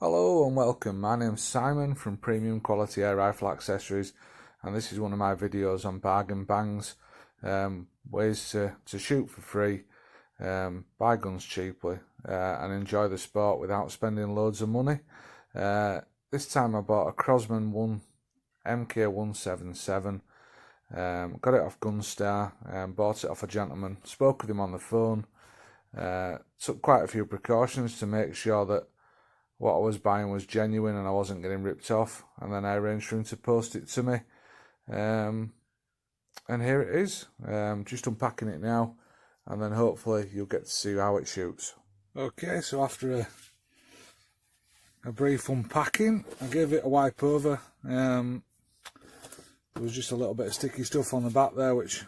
Hello and welcome. My name's Simon from Premium Quality Air Rifle Accessories, and this is one of my videos on bargain bangs, ways to shoot for free, buy guns cheaply, and enjoy the sport without spending loads of money. This time I bought a Crosman MK-177, got it off Gunstar, bought it off a gentleman, spoke with him on the phone, took quite a few precautions to make sure that what I was buying was genuine and I wasn't getting ripped off, and then I arranged for him to post it to me, and here it is. Just unpacking it now, and then hopefully you'll get to see how it shoots. Okay, so after a brief unpacking, I gave it a wipe over. There was just a little bit of sticky stuff on the back there, which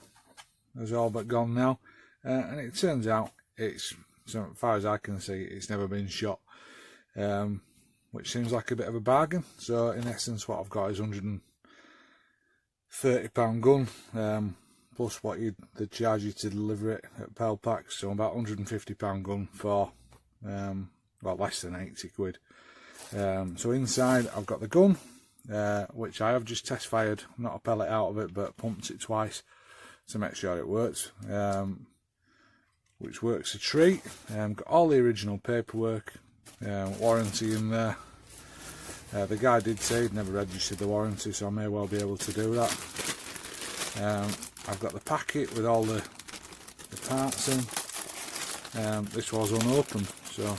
is all but gone now, and it turns out it's, so far as I can see, it's never been shot. Which seems like a bit of a bargain. So in essence what I've got is £130 gun, plus what they'd charge you to deliver it at Pel Packs, so about £150 gun for well, less than 80 quid. So inside I've got the gun, which I have just test fired, not a pellet out of it, but pumped it twice to make sure it works, which works a treat. Got all the original paperwork, warranty in there. The guy did say he'd never registered the warranty, so I may well be able to do that. I've got the packet with all the parts in. This was unopened, so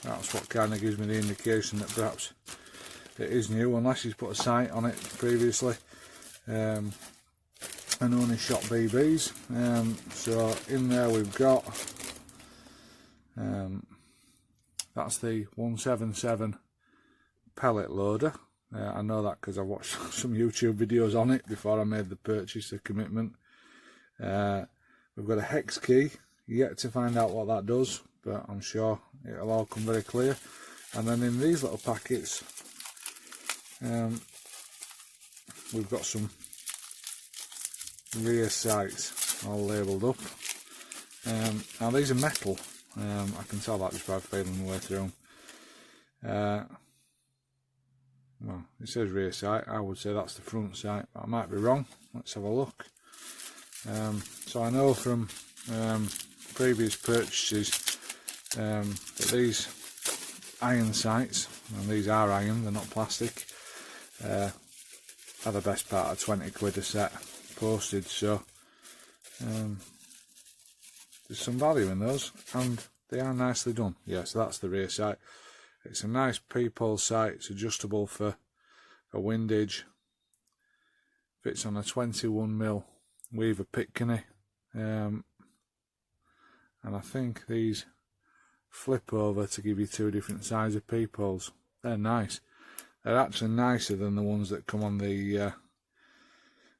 that's what kind of gives me the indication that perhaps it is new, unless he's put a sight on it previously and only shot BBs. So in there we've got that's the 177 pellet loader. I know that because I watched some YouTube videos on it before I made the purchase, the commitment. We've got a hex key, yet to find out what that does, but I'm sure it'll all come very clear. And then in these little packets, we've got some rear sights all labelled up. Now these are metal. I can tell that just by feeling the way through them. Well, it says rear sight. I would say that's the front sight, but I might be wrong. Let's have a look. So I know from previous purchases that these iron sights, and these are iron, they're not plastic, are the best part of 20 quid a set postage, so there's some value in those, and they are nicely done. Yeah, so that's the rear sight. It's a nice peephole sight. It's adjustable for windage. Fits on a 21mm Weaver Pitkney, and I think these flip over to give you two different size of peepholes. They're nice. They're actually nicer than the ones that come on the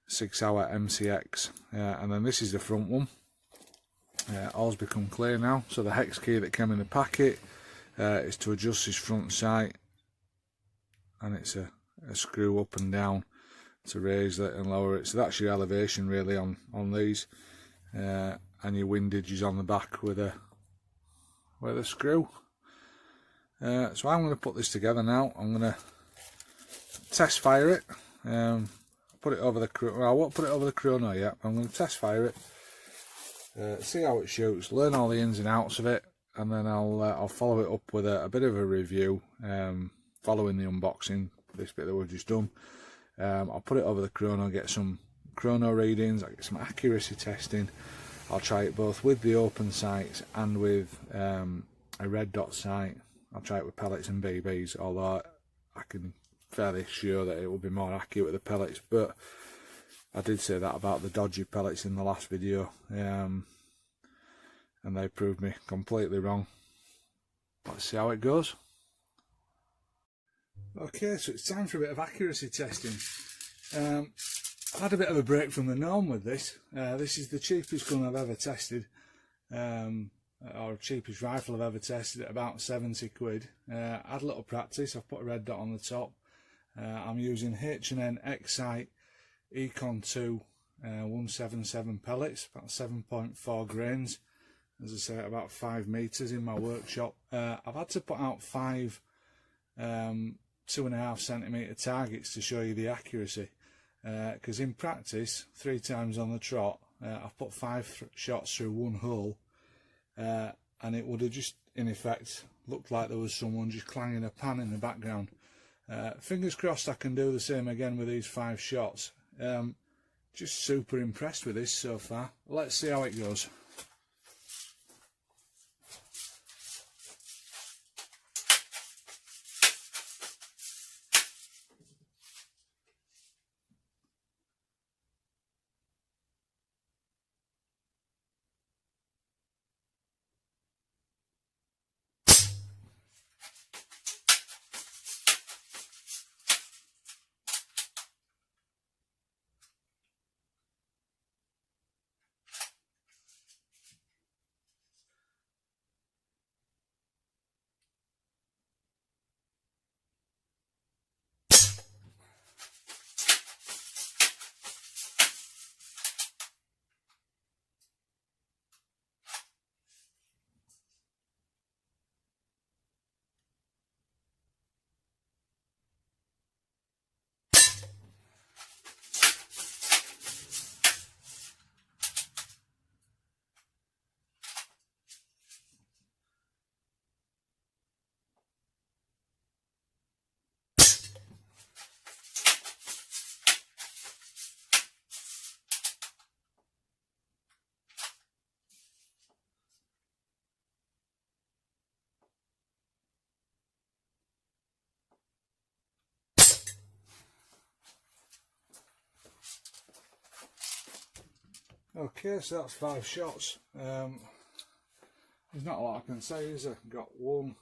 6-hour MCX. And then this is the front one. All's become clear now. So the hex key that came in the packet is to adjust this front sight, and it's a screw up and down to raise it and lower it. So that's your elevation really on these, and your windage is on the back with a screw. So I'm going to put this together now. I'm going to test fire it. Put it over the well, I won't put it over the Chrono yet. I'm going to test fire it. See how it shoots, learn all the ins and outs of it, and then I'll follow it up with a bit of a review following the unboxing, this bit that we've just done. I'll put it over the Chrono, get some Chrono readings, I'll get some accuracy testing. I'll try it both with the open sights and with a red dot sight. I'll try it with pellets and BBs, although I can fairly sure that it will be more accurate with the pellets, but I did say that about the dodgy pellets in the last video, and they proved me completely wrong. Let's see how it goes. Okay, so it's time for a bit of accuracy testing. I've had a bit of a break from the norm with this. This is the cheapest gun I've ever tested, or cheapest rifle I've ever tested, at about 70 quid. Had a little practice. I've put a red dot on the top. I'm using H&N X-Sight Econ 2 177 pellets, about 7.4 grains. As I say, about 5 meters in my workshop. I've had to put out 5 2.5 centimetre targets to show you the accuracy, because in practice 3 times on the trot I've put 5 shots through one hole, and it would have just in effect looked like there was someone just clanging a pan in the background. Fingers crossed I can do the same again with these 5 shots. Just super impressed with this so far. Let's see how it goes. Okay, so that's 5 shots. There's not a lot I can say, is there? Got 1,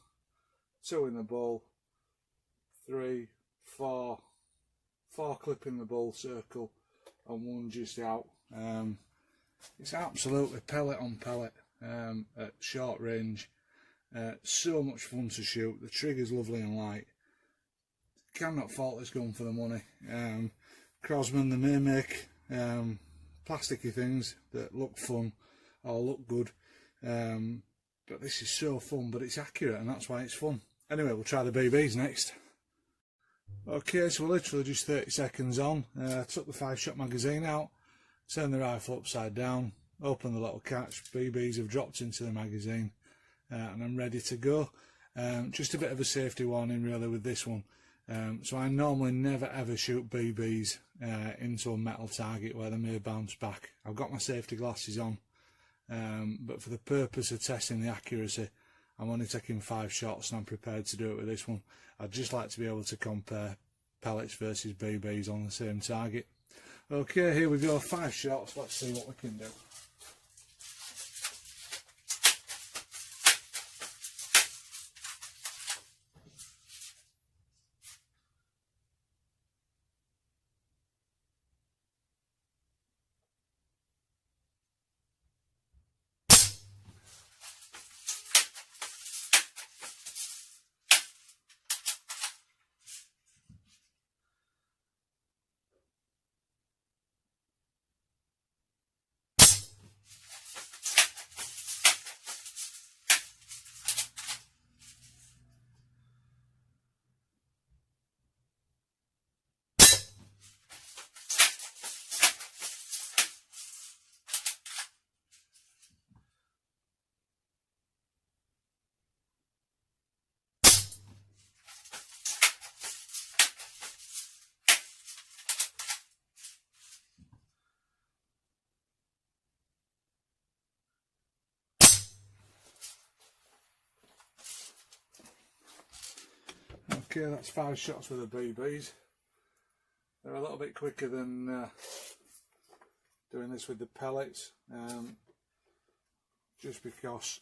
2 in the bull, 3, 4 clipping the bull circle, and 1 just out. It's absolutely pellet on pellet at short range. So much fun to shoot. The trigger's lovely and light. Cannot fault this gun for the money. Crosman, they may make plasticky things that look fun or look good, but this is so fun, but it's accurate, and that's why it's fun. Anyway, we'll try the BBs next. Okay, so we're literally just 30 seconds on. Took the 5-shot magazine out, turned the rifle upside down, opened the little catch. BBs have dropped into the magazine, and I'm ready to go. Just a bit of a safety warning really with this one. So I normally never ever shoot BBs into a metal target where they may bounce back. I've got my safety glasses on, but for the purpose of testing the accuracy, I'm only taking 5 shots, and I'm prepared to do it with this one. I'd just like to be able to compare pellets versus BBs on the same target. Okay, here we go, 5 shots, let's see what we can do. Okay, that's 5 shots with the BBs. They're a little bit quicker than doing this with the pellets, just because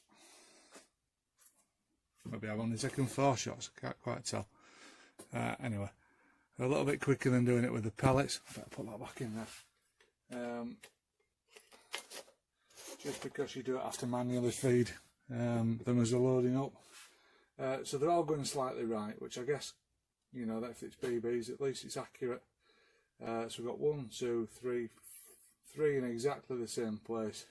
maybe I've only taken 4 shots, I can't quite tell. Anyway, they're a little bit quicker than doing it with the pellets. Better put that back in there. Just because you do it have to manually feed them as they're loading up. So they're all going slightly right, which I guess, you know, that if it's BBs, at least it's accurate. So we've got 1, 2, 3 in exactly the same place,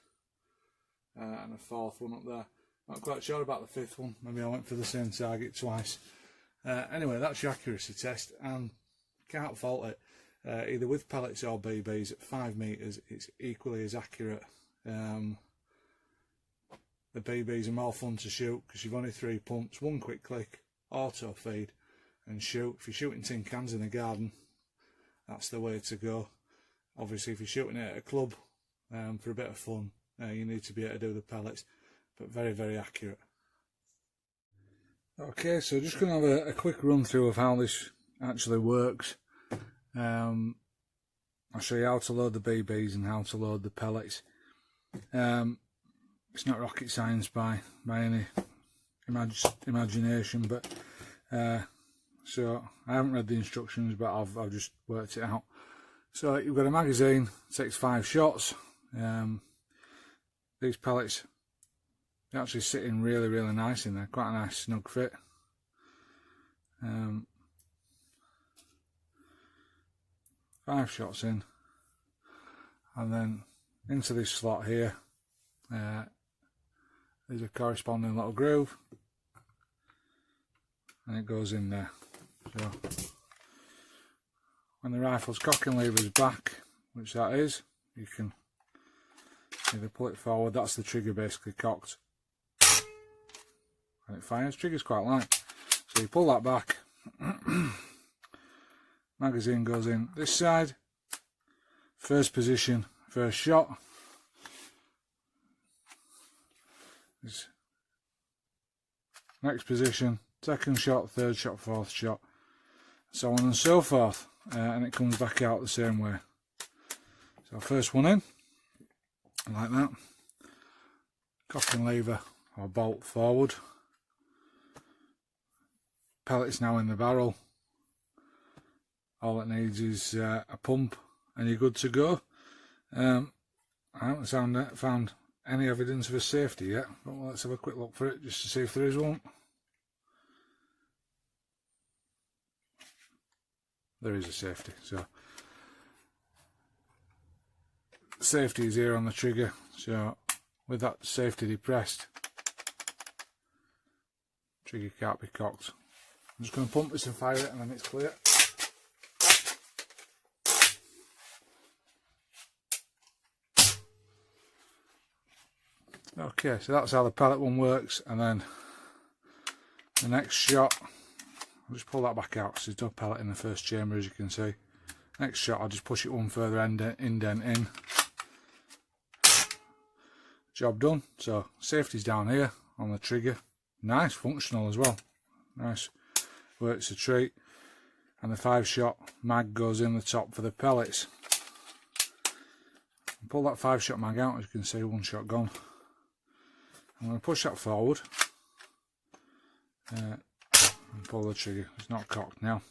and a 4th one up there. Not quite sure about the 5th one, maybe I went for the same target twice. Anyway, that's your accuracy test, and can't fault it. Either with pellets or BBs, at 5 metres it's equally as accurate. The BBs are more fun to shoot because you've only 3 pumps, 1 quick click, auto feed and shoot. If you're shooting tin cans in the garden, that's the way to go. Obviously if you're shooting it at a club for a bit of fun, you need to be able to do the pellets, but very, very accurate. Okay, so just going to have a quick run through of how this actually works. I'll show you how to load the BBs and how to load the pellets. It's not rocket science by any imagination, but so I haven't read the instructions, but I've just worked it out. So you've got a magazine, takes 5 shots. These pellets, they actually sit in really, really nice in there, quite a nice snug fit. 5 shots in, and then into this slot here, there's a corresponding little groove, and it goes in there. So when the rifle's cocking lever is back, which that is, you can either pull it forward. That's the trigger basically cocked, and it fires. Trigger's quite light, so you pull that back. Magazine goes in this side, first position, first shot. This next position, second shot, third shot, fourth shot, so on and so forth, and it comes back out the same way. So first one in, like that, cocking lever or bolt forward, pellets now in the barrel. All it needs is a pump and you're good to go. I haven't found any evidence of a safety yet, but let's have a quick look for it just to see if there is one. There is a safety, so safety is here on the trigger, so with that safety depressed, trigger can't be cocked. I'm just going to pump this and fire it and then it's clear. Okay, so that's how the pellet one works, and then the next shot, I'll just pull that back out because there's no pellet in the first chamber, as you can see. Next shot, I'll just push it one further indent in. Job done. So safety's down here on the trigger. Nice, functional as well. Nice, works a treat. And the 5-shot mag goes in the top for the pellets. Pull that 5-shot mag out, as you can see, 1 shot gone. I'm going to push that forward and pull the trigger. It's not cocked now.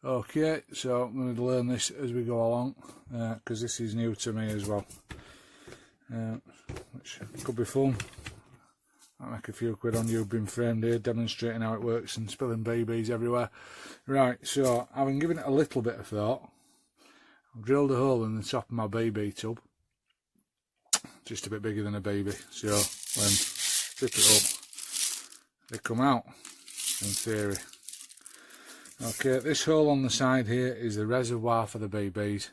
Okay, so I'm going to learn this as we go along because this is new to me as well, which could be fun. I'll make a few quid on you being framed here demonstrating how it works and spilling BBs everywhere. Right, so having given it a little bit of thought, I've drilled a hole in the top of my BB tub, just a bit bigger than a BB, so when zip it up they come out in theory. Okay, this hole on the side here is the reservoir for the BBs,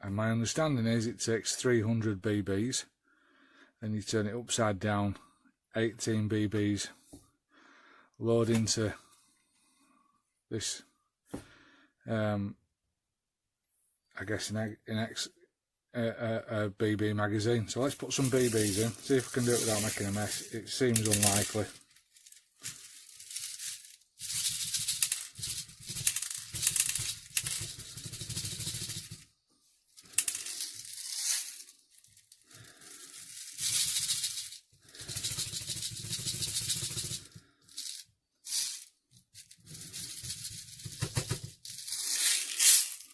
and my understanding is it takes 300 BBs, then you turn it upside down, 18 BBs load into this I guess a BB magazine. So let's put some BBs in, see if we can do it without making a mess. It seems unlikely.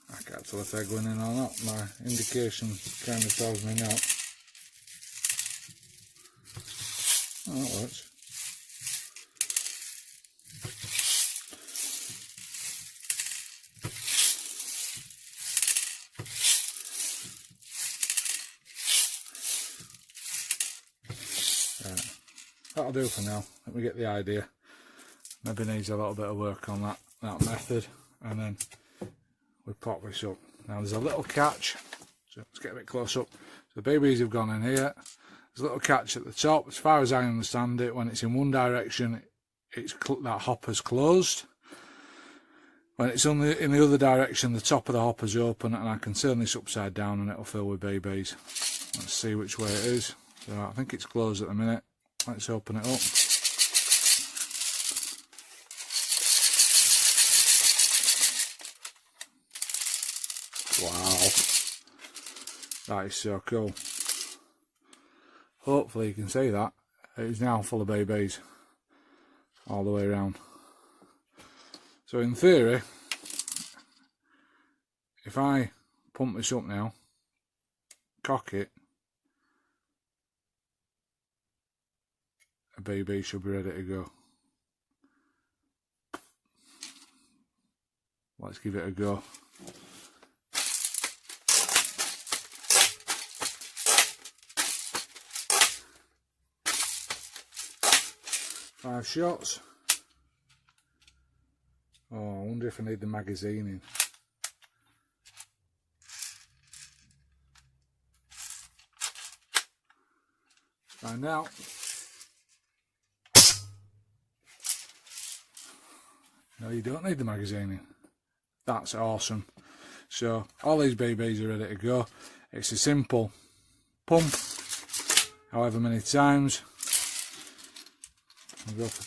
I can't tell if they're going in or not. My indication kind of tells me no. Oh, that works. Right. That'll do for now. Let me get the idea. maybe needs a little bit of work on that method, and then we pop this up. Now there's a little catch, so let's get a bit close up. So the BBs have gone in here. There's a little catch at the top. As far as I understand it, when it's in one direction, that hopper's closed. When it's in the other direction, the top of the hopper's open, and I can turn this upside down and it'll fill with BBs. Let's see which way it is. So I think it's closed at the minute. Let's open it up. Wow, that is so cool. Hopefully you can see that. It is now full of BBs all the way around. So in theory, if I pump this up now, cock it, a BB should be ready to go. Let's give it a go. Five shots. Oh, I wonder if I need the magazine in. Find out. No, you don't need the magazine in. That's awesome. So all these BBs are ready to go. It's a simple pump, however many times. I'll go for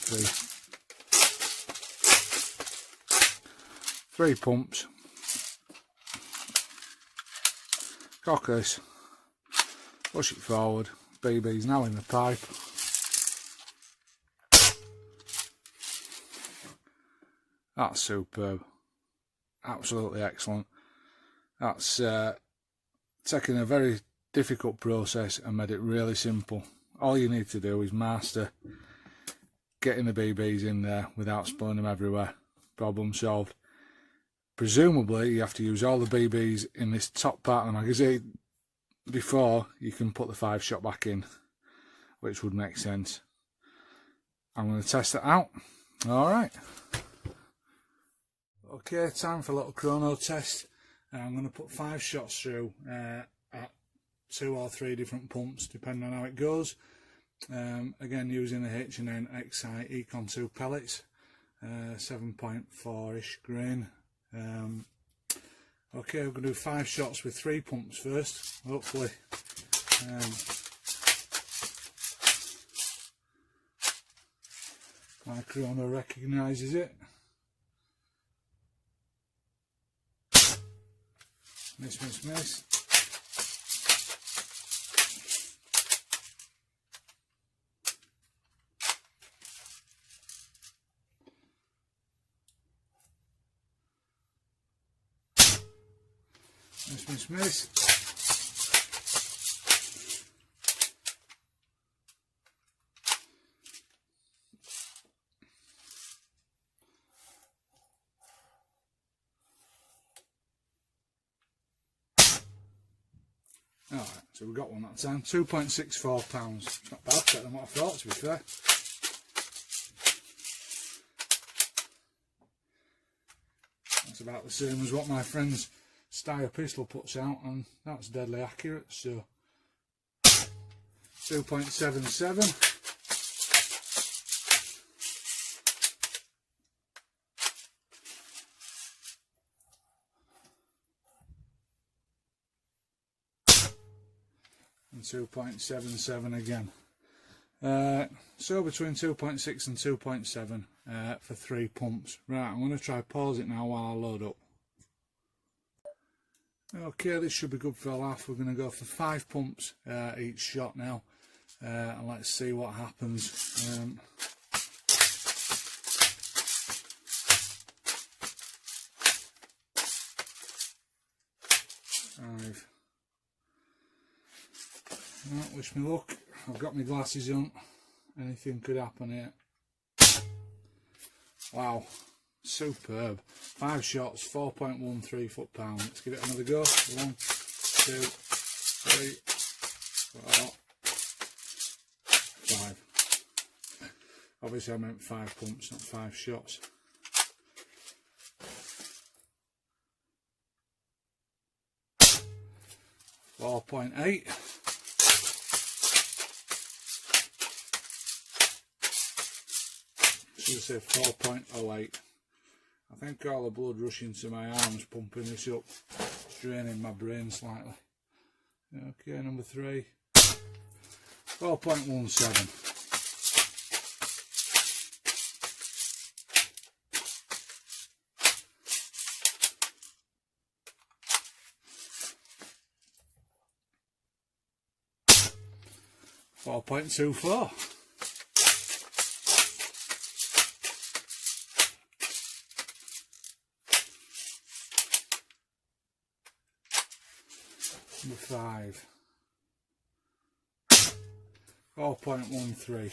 three pumps. Cock this, push it forward. BB's now in the pipe. That's superb. Absolutely excellent. That's taken a very difficult process and made it really simple. All you need to do is master getting the BBs in there without spilling them everywhere. Problem solved. Presumably you have to use all the BBs in this top part of the magazine before you can put the 5-shot back in, which would make sense. I'm going to test it out. Alright. Okay, time for a little chrono test. I'm going to put 5 shots through at 2 or 3 different pumps, depending on how it goes. Again, using the H&N XI Econ 2 pellets, 7.4-ish grain. Okay, we're going to do 5 shots with 3 pumps first, hopefully. My chrono recognises it. Miss, miss, miss. Miss, miss, miss. Alright, so we got one that time. 2.64 pounds. It's not bad, better than what I thought, to be fair. That's about the same as what my friend's Steyr pistol puts out, and that's deadly accurate. So 2.77. And 2.77 again. So between 2.6 and 2.7 for 3 pumps. Right, I'm going to try pause it now while I load up. Okay, this should be good for a laugh. We're going to go for 5 pumps each shot now, and let's see what happens. 5. Right, wish me luck. I've got my glasses on. Anything could happen here. Wow. Superb. 5 shots, 4.13 foot-pound. Let's give it another go. 1, 2, 3, 4, 5. Obviously I meant 5 pumps, not 5 shots. .8. Should I say 4.08. I think all the blood rushing to my arms pumping this up, draining my brain slightly. Okay, number 3. 4.17. .24. Number 5. 4.13.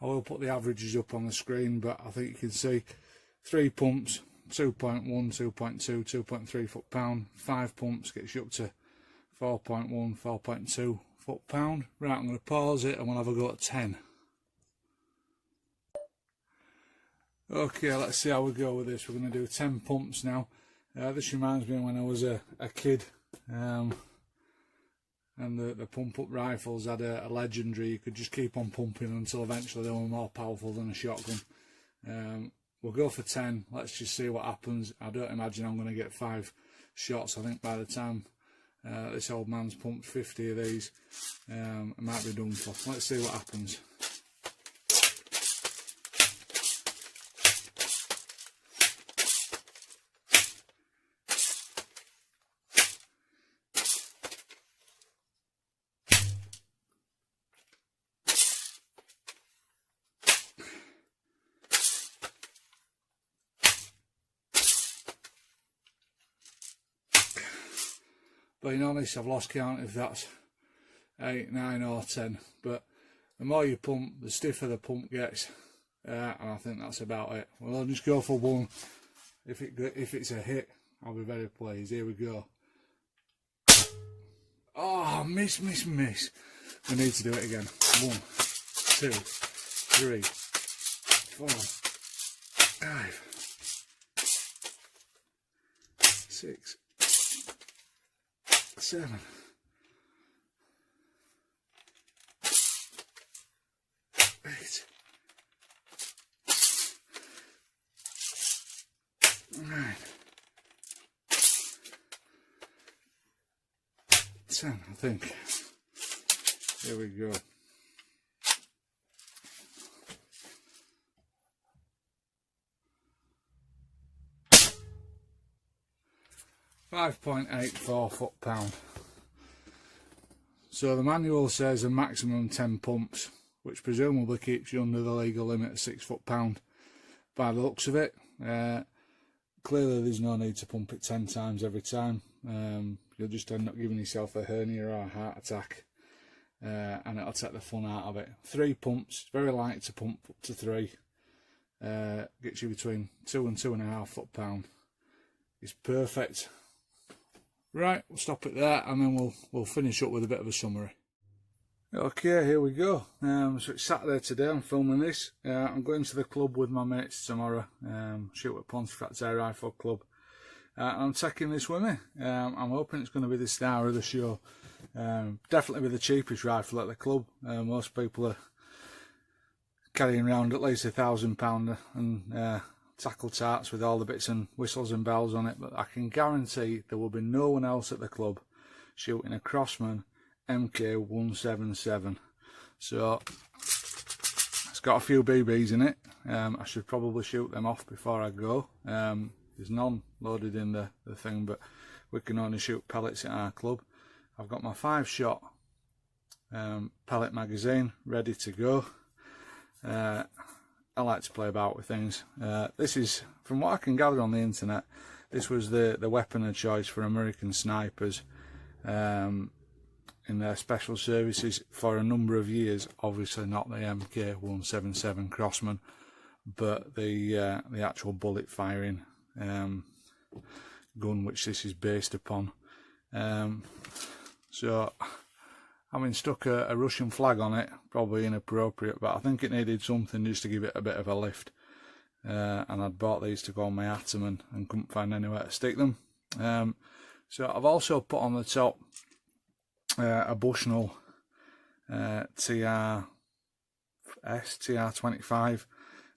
I will put the averages up on the screen, but I think you can see 3 pumps, 2.1, 2.2, 2.3 foot-pound. 5 pumps gets you up to 4.1, 4.2 foot-pound. Right, I'm going to pause it and we'll have a go at 10. Okay, let's see how we go with this. We're going to do 10 pumps now. This reminds me of when I was a kid, and the pump-up rifles had a legendary. You could just keep on pumping until eventually they were more powerful than a shotgun. We'll go for 10. Let's just see what happens. I don't imagine I'm going to get 5 shots. I think by the time this old man's pumped 50 of these, I might be done for. Let's see what happens. Being honest, I've lost count if that's 8, 9 or 10, but the more you pump, the stiffer the pump gets, and I think that's about it. Well, I'll just go for 1. If it's a hit, I'll be very pleased. Here we go. Oh, miss. We need to do it again. 1, 2, 3, 4, 5, 6, 7, 8, 9, 10, I think. Here we go. .84 foot-pound. So the manual says a maximum 10 pumps, which presumably keeps you under the legal limit of 6 foot-pound. By the looks of it, clearly there's no need to pump it 10 times every time. You'll just end up giving yourself a hernia or a heart attack, and it'll take the fun out of it. 3 pumps, very light to pump up to 3. Gets you between 2 and 2.5 foot-pound. It's perfect. Right, we'll stop it there and then we'll finish up with a bit of a summary. Okay, here we go. So it's Saturday today, I'm filming this. I'm going to the club with my mates tomorrow, shoot at Pontefract Air Rifle Club. I'm taking this with me. I'm hoping it's going to be the star of the show. Definitely be the cheapest rifle at the club. Most people are carrying around at least £1,000 and tackle tarts with all the bits and whistles and bells on it, but I can guarantee there will be no one else at the club shooting a Crosman MK-177. So it's got a few BBs in it. I should probably shoot them off before I go. There's none loaded in the thing, but we can only shoot pellets at our club. I've got my 5-shot pellet magazine ready to go. I like to play about with things. This is, from what I can gather on the internet, this was the weapon of choice for American snipers in their special services for a number of years. Obviously not the MK-177 Crosman, but the actual bullet firing gun which this is based upon. So having stuck a Russian flag on it, probably inappropriate, but I think it needed something just to give it a bit of a lift. And I'd bought these to go on my Ataman and couldn't find anywhere to stick them. So I've also put on the top a Bushnell TR25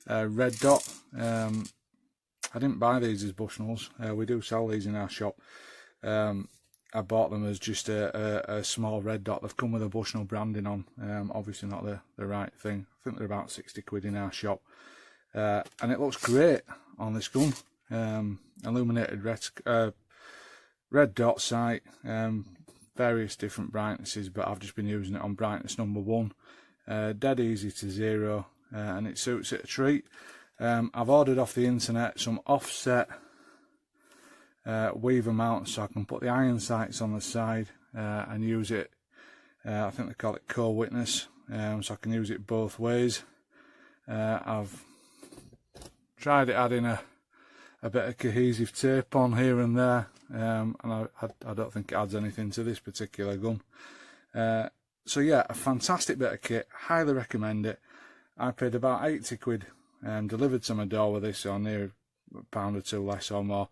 red dot. I didn't buy these as Bushnells. We do sell these in our shop. I bought them as just a small red dot. They've come with a Bushnell branding on. Obviously not the right thing. I think they're about 60 quid in our shop. And it looks great on this gun. Illuminated red dot sight. Various different brightnesses, but I've just been using it on brightness number 1. Dead easy to zero, and it suits it a treat. I've ordered off the internet some offset weaver mounts, so I can put the iron sights on the side and use it. I think they call it co-witness, so I can use it both ways. I've tried it adding a bit of cohesive tape on here and there, and I don't think it adds anything to this particular gun. So yeah, a fantastic bit of kit, highly recommend it. I paid about 80 quid delivered to my door with this, or near £1 or 2 less or more.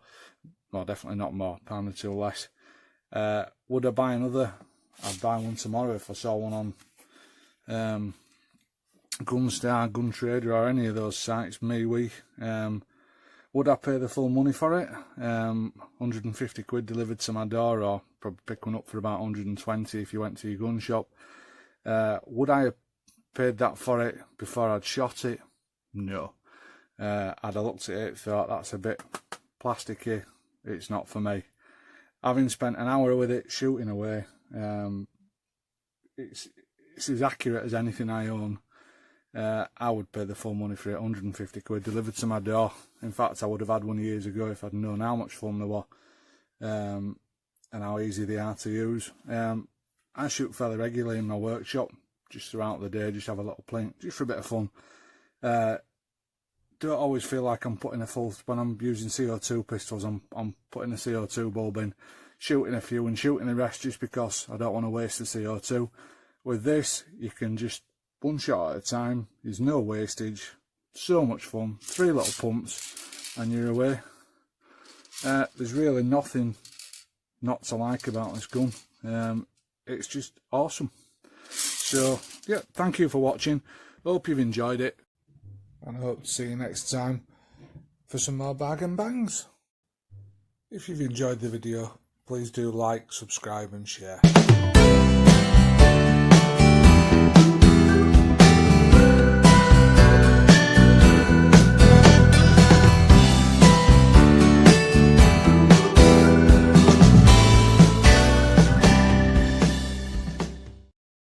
Well, definitely not more, £1 or 2 less. Would I buy another? I'd buy one tomorrow if I saw one on Gunstar, Gun Trader, or any of those sites, MeWe. Would I pay the full money for it? 150 quid delivered to my door, or probably pick one up for about 120 if you went to your gun shop. Would I have paid that for it before I'd shot it? No. I'd have looked at it, thought that's a bit plasticky, it's not for me. Having spent an hour with it shooting away, it's as accurate as anything I own. I would pay the full money for it, 150 quid delivered to my door. In fact, I would have had one years ago if I'd known how much fun they were, and how easy they are to use. I shoot fairly regularly in my workshop, just throughout the day, just have a little plink, just for a bit of fun. Don't always feel like I'm putting a full, when I'm using CO2 pistols, I'm putting a CO2 bulb in, shooting a few and shooting the rest just because I don't want to waste the CO2. With this, you can just one shot at a time, there's no wastage, so much fun, 3 little pumps and you're away. There's really nothing not to like about this gun. It's just awesome. So yeah, thank you for watching, hope you've enjoyed it, and I hope to see you next time for some more bargain bangs. If you've enjoyed the video, please do like, subscribe and share.